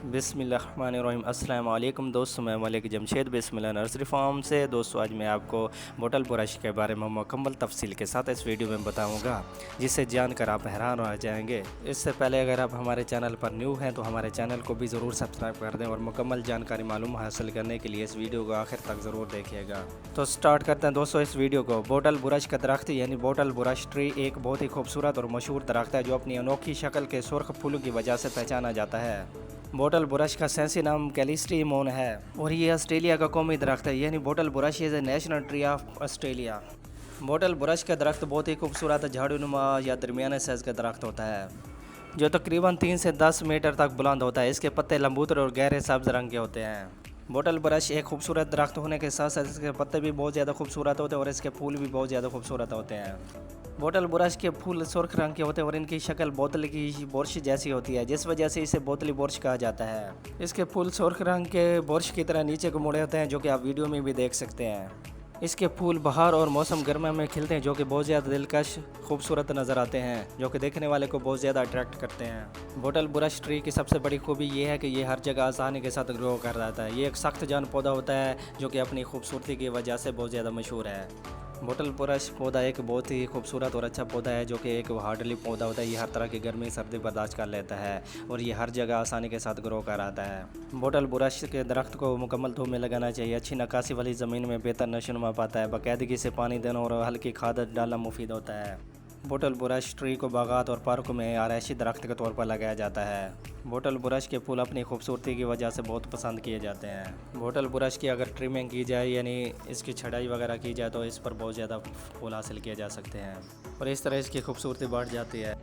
बिस्मिल्लाहिर्रहमानिर्रहीम। अस्सलाम वालेकुम दोस्तों, मैं मलिक जमशेद बिस्मिल्लाह नर्सरी फार्म से। दोस्तों आज मैं आपको बोटल बुरश के बारे में मुकम्मल तफसील के साथ इस वीडियो में बताऊंगा, जिसे जानकर आप हैरान रह जाएंगे। इससे पहले अगर आप हमारे चैनल पर न्यू हैं तो हमारे चैनल को भी ज़रूर सब्सक्राइब कर दें और मुकम्मल जानकारी मालूम हासिल करने के लिए इस वीडियो को आखिर तक ज़रूर देखिएगा। तो स्टार्ट करते हैं दोस्तों इस वीडियो को। बोटल बुरश का दरख्त यानी बोटल बुरश ट्री एक बहुत ही खूबसूरत और मशहूर दरख्त है जो अपनी अनोखी शक्ल के सुर्ख फूलों की वजह से पहचाना जाता है। बोटल बुरश का साइंसी नाम कैलिस्ट्रीमोन है और ये ऑस्ट्रेलिया का कौमी दरख्त है, यानी bottle brush is a national tree of Australia. Bottle brush का दरख्त बहुत ही खूबसूरत झाड़ूनुमा या दरमियाने साइज़ का दरख्त होता है जो तकरीबन 3 से 10 मीटर तक बुलंद होता है। इसके पत्ते लंबूतर और गहरे सब्ज रंग के होते हैं। बोटल बुरश एक खूबसूरत दरख्त होने के साथ साथ इसके पत्ते भी बहुत ज़्यादा खूबसूरत होते हैं और इसके फूल भी बहुत ज़्यादा खूबसूरत होते हैं। बोटल बुरश के फूल सुर्ख रंग के होते हैं और इनकी शक्ल बोतल की बुरश जैसी होती है, जिस वजह से इसे बोतली बुरश कहा जाता है। इसके फूल सुर्ख रंग के बुरश की तरह नीचे को मुड़े होते हैं, जो कि आप वीडियो में भी देख सकते हैं। इसके फूल बहार और मौसम गर्मा में खिलते हैं, जो कि बहुत ज़्यादा दिलकश खूबसूरत नज़र आते हैं, जो कि देखने वाले को बहुत ज़्यादा अट्रैक्ट करते हैं। बोटल बुरश ट्री की सबसे बड़ी खूबी ये है कि ये हर जगह आसानी के साथ ग्रो कर जाता है। ये एक सख्त जान पौधा होता है जो कि अपनी खूबसूरती की वजह से बहुत ज़्यादा मशहूर है। बोटल बुरश पौधा एक बहुत ही खूबसूरत और अच्छा पौधा है जो कि एक हार्डली पौधा होता है। ये हर तरह की गर्मी सर्दी बर्दाश्त कर लेता है और ये हर जगह आसानी के साथ ग्रो कर आता है। बोटल बुरश के दरख्त को मुकम्मल धूप में लगाना चाहिए। अच्छी नक्कासी वाली ज़मीन में बेहतर नशोनुमा पाता है। बाकायदगी से पानी देना और हल्की खाद डालना मुफीद होता है। बोटल बुरश ट्री को बागात और पार्कों में आरैशी दरख्त के तौर पर लगाया जाता है। बोटल बुरश के फूल अपनी खूबसूरती की वजह से बहुत पसंद किए जाते हैं। बोटल बुरश की अगर ट्रिमिंग की जाए यानी इसकी छटाई वगैरह की जाए तो इस पर बहुत ज़्यादा फूल हासिल किए जा सकते हैं और इस तरह इसकी खूबसूरती बढ़ जाती है।